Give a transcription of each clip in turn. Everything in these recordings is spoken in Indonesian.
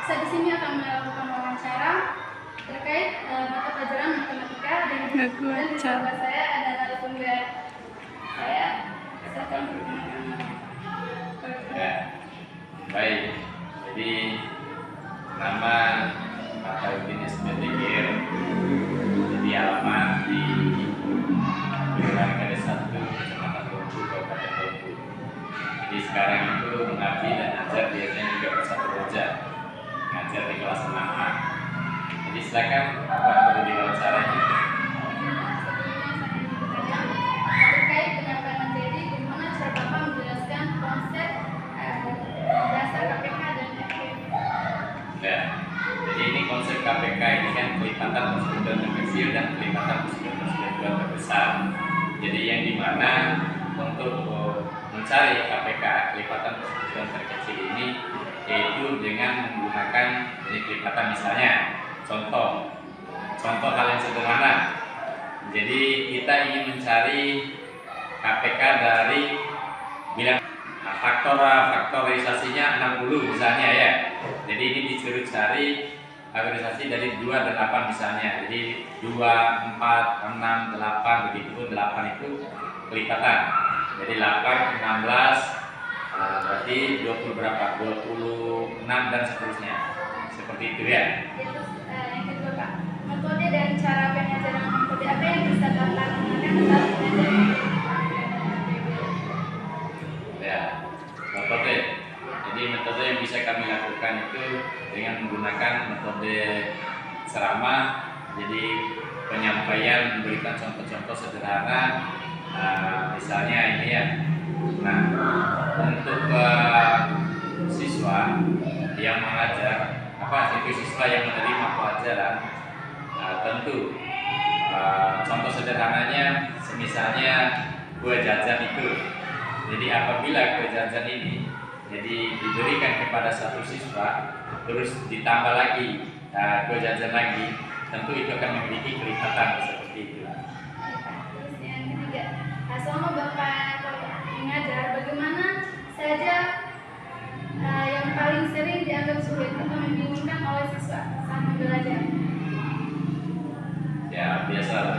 Saya di sini akan melakukan wawancara terkait mata pelajaran matematika dan bersama saya ada narasumber saya. Ya, baik. Jadi nama Pak Udin SPTGR, jadi alamat di Kelurahan Kades 1, Kecamatan Bengku, Kabupaten Bengku. Jadi sekarang itu mengabdi dan ngajar biasanya juga bersatu roja, ngajar di kelas 6A. Jadi silakan apa yang perlu diwawancarai. Terkait dengan Pak Materi, bagaimana cara Bapak menjelaskan konsep dasar KPK dan FPB? Ya, jadi ini konsep KPK ini kan kelipatan persekutuan terkecil dan kelipatan persekutuan terbesar. Jadi yang dimana untuk mencari KPK kelipatan persekutuan terkecil ini yaitu dengan menggunakan ini kelipatan misalnya contoh hal yang sederhana. Jadi kita ingin mencari KPK dari bilangan faktorisasinya 60 misalnya ya. Jadi ini disuruh cari faktorisasi dari 2 dan 8 misalnya. Jadi 2, 4, 6, 8 begitu pun 8 itu kelipatan. Jadi 8, 16 berarti 20 berapa? 26 dan seterusnya. Seperti itu ya. Yang kedua Pak, metode dan cara pengajaran metode apa yang bisa Bapak gunakan saat mengajar? Ya, metode. Jadi metode yang bisa kami lakukan itu dengan menggunakan metode ceramah. Jadi penyampaian memberikan contoh-contoh sederhana. Misalnya ini ya. Nah, untuk siswa yang mengajar siswa yang menerima pelajaran, tentu contoh sederhananya misalnya kue jajan itu. Jadi apabila kue jajan ini jadi diberikan kepada satu siswa terus ditambah lagi kue jajan lagi, tentu itu akan memiliki kelipatan seperti itu. Terus yang ketiga, selama Bapak mengajar, bagaimana saja yang paling sering dianggap sulit atau membingungkan oleh siswa saat belajar? Ya biasa.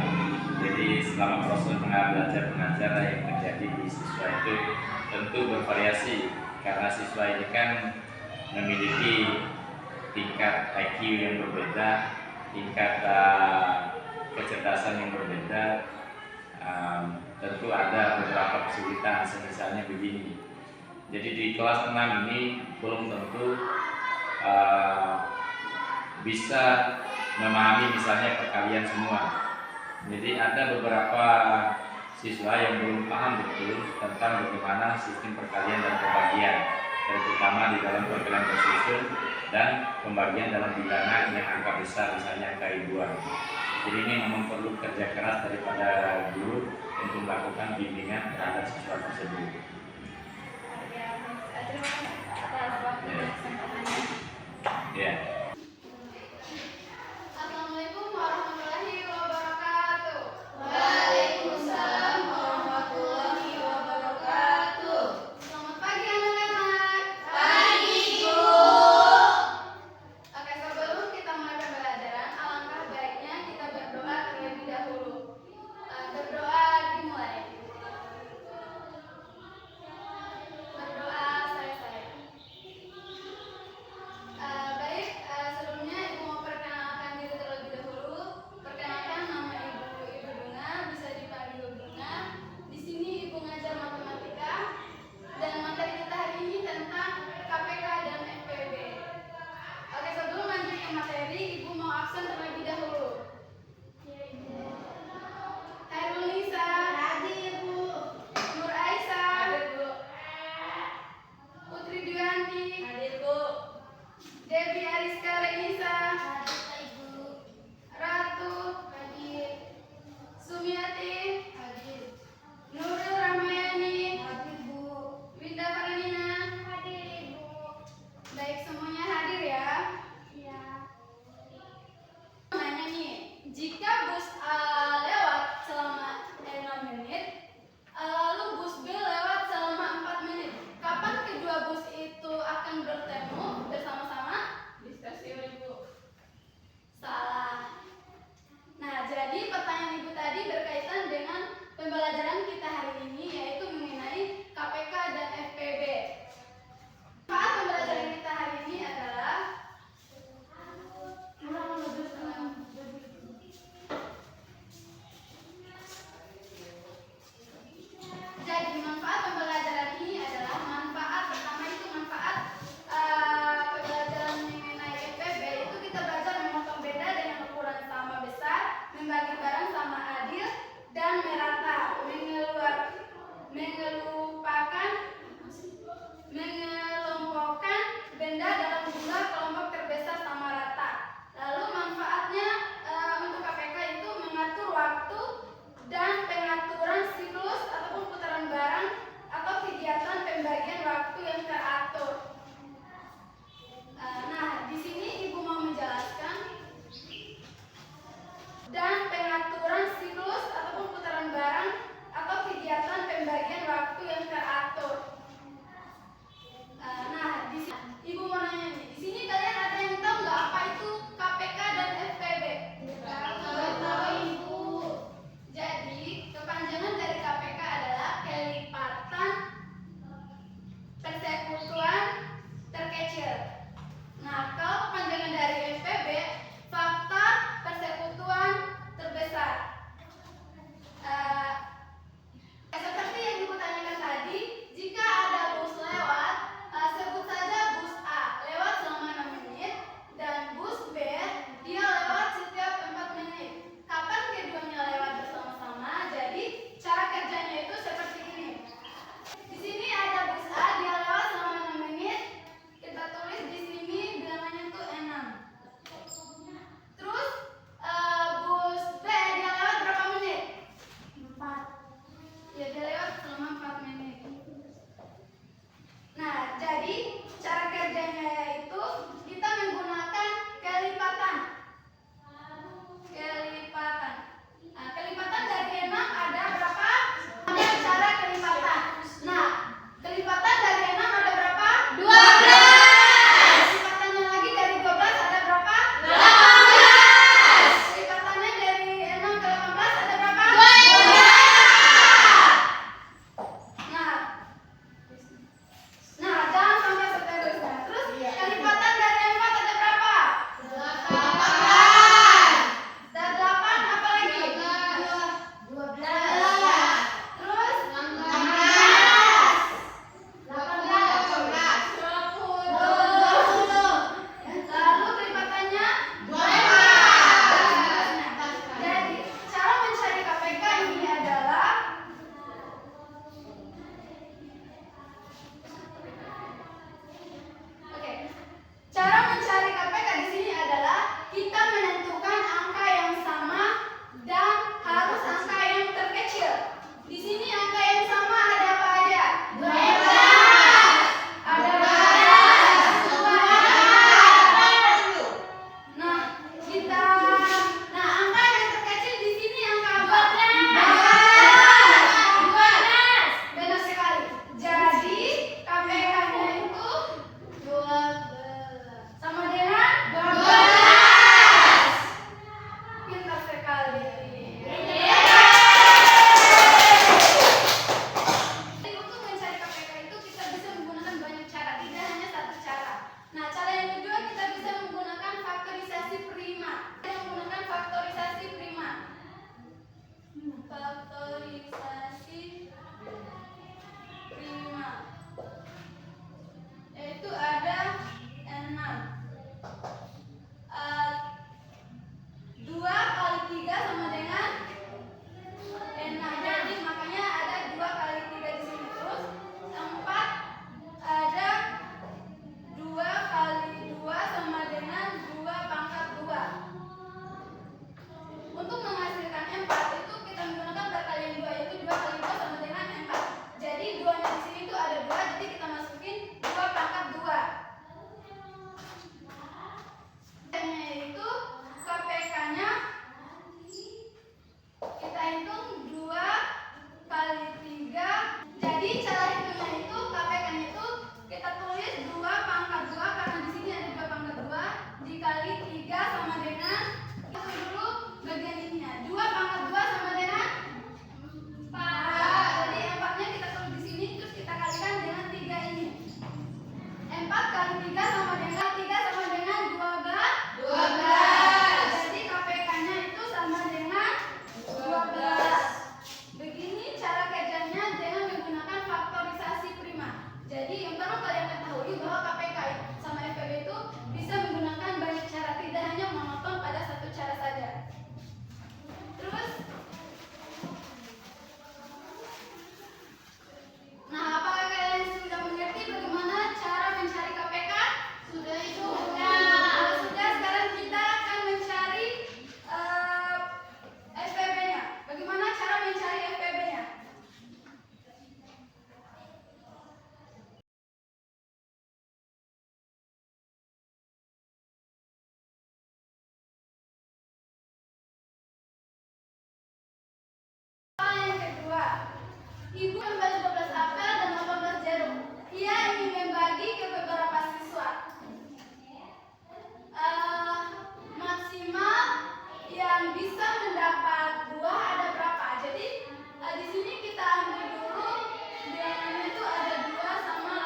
Jadi selama proses belajar mengajar yang terjadi di siswa itu tentu bervariasi karena siswa ini kan memiliki tingkat IQ yang berbeda, tingkat kecerdasan yang berbeda. Tentu ada beberapa kesulitan, misalnya begini. Jadi di kelas 6 ini belum tentu bisa memahami misalnya perkalian semua. Jadi ada beberapa siswa yang belum paham betul tentang bagaimana sistem perkalian dan pembagian, terutama di dalam perkalian tersusun dan pembagian dalam bilangan yang angka besar, misalnya angka ribuan. Jadi ini memang perlu kerja keras daripada guru untuk melakukan bimbingan terhadap siswa tersebut. Terima kasih atas waktu dan kesempatannya. Ya. Assalamualaikum warahmatullahi wabarakatuh. Waalaikumsalam warahmatullahi wabarakatuh. Selamat pagi anak-anak. Pagi, Bu. Oke, sebelum kita mulai pembelajaran, alangkah baiknya kita berdoa terlebih dahulu. Berdoa dimulai. Berdoa saya. Baik, sebelumnya Ibu mau perkenalkan diri terlebih dahulu. Perkenalkan, nama Ibu Bunga, bisa dipanggil Bunga. Di sini Ibu ngajar matematika dan materi kita hari ini tentang KPK dan FPB. Oke, sebelum lanjut ke materi, Ibu mau absen terlebih dahulu. Hairul Nisa, hadir Bu. Nur Aisyah, hadir Bu. Putri Dwianti, hadir Bu. Devi Ariska Renisa, hadir Ibu. Ratu, hadir. Sumiati, hadir. Nurul Ramayani, hadir Bu. Winda Faranina, hadir Ibu. Baik, semuanya hadir ya. Iya. Nanya nih, jika bus A lewat selama 6 menit, lalu bus B lewat selama 4 menit, kapan kedua bus itu akan bertemu bersama-sama? Bisa Ibu membeli 12 apel dan 18 jeruk. Ia ingin membagi ke beberapa siswa. Maksimal yang bisa mendapat buah ada berapa? Jadi di sini kita ambil dulu bilangannya itu ada 2 sama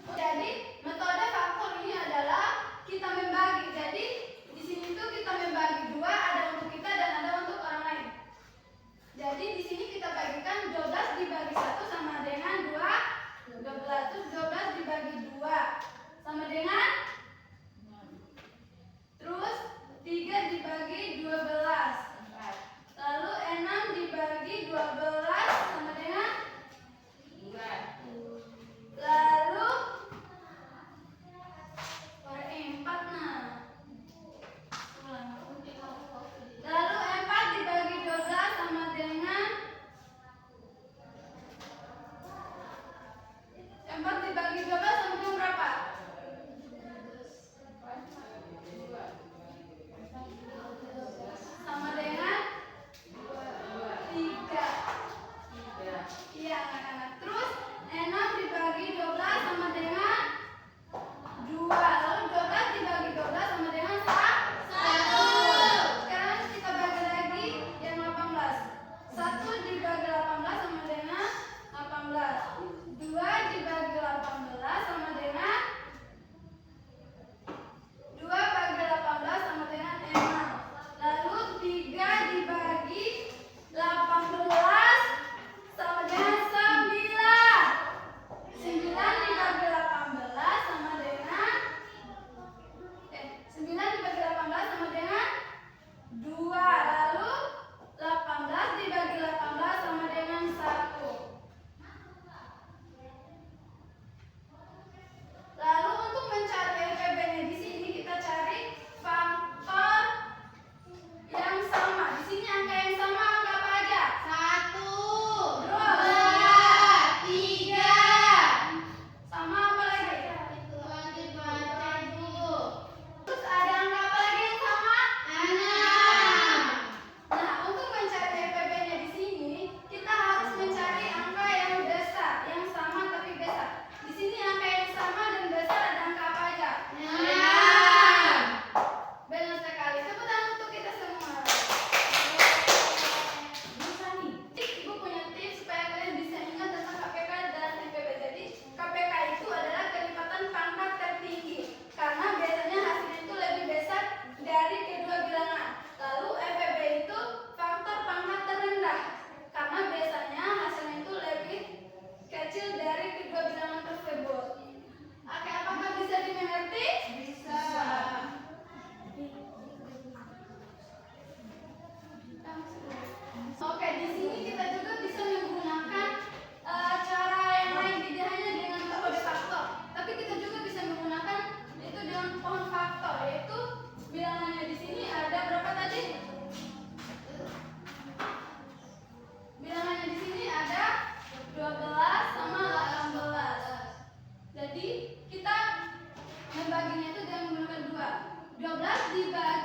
18. Jadi metode faktor ini adalah kita membagi. Jadi di sini tuh kita membagi 2, ada untuk kita dan ada untuk orang lain. Jadi di sini kita bagikan 12 dibagi 1 sama dengan 2, 12. Terus 12 dibagi 2 sama dengan, terus 3 dibagi 12. Lalu 6 dibagi 12 sama dengan 2. Lalu 4 nah. Lalu 4 dibagi 12 sama dengan 4 dibagi 12 sama dengan berapa? Sama dengan 3. Iya anak-anak. Terus 6 dibagi 12 sama dengan 2. Lalu 12 dibagi 12 sama dengan 1. Sekarang kita bagi lagi yang 18. 1 dibagi 18 sama dengan 18. 2 dibagi 18 sama dengan 2 bagi 18 sama dengan 6. Lalu 3 dibagi 18 sama dengan 9. 9 dibagi 18 sama dengan 9 dibagi 18 sama dengan 2. Lalu 18 dibagi 18 sama dengan 1. Lalu untuk mencari LPB-nya di sini kita cari faktor yang sama. Di sini angka yang sama angka apa aja? 1, 2, 3. Sama apa lagi? Terus ada angka apa lagi yang sama? 6. Nah, untuk mencari LPB-nya di sini kita harus mencari angka yang besar, yang sama tapi besar. Di sini angka yang sama dan besar ada angka apa aja? 6. Benar sekali. Tepuk tangan untuk kita semua. Bisa nih. Ibu punya tips supaya kalian bisa ingat tentang KPK dan MPB. Jadi KPK itu adalah kelipatan pangkat tertinggi karena biasanya hasilnya itu lebih besar dari kedua bilangan. Lalu MPB itu faktor pangkat terendah karena biasanya hasilnya itu lebih kecil dari kedua bilangan tersebut. Oke, apakah bisa dimengerti? Bisa. Oke, di sini kita juga bisa menggunakan cara yang lain, tidak hanya dengan metode faktor, tapi kita juga bisa menggunakan itu dengan pohon faktor, yaitu bilangannya di sini ada berapa tadi? Bilangannya di sini ada 12 sama 18. Jadi kita membaginya itu dengan menggunakan 2. 12 dibagi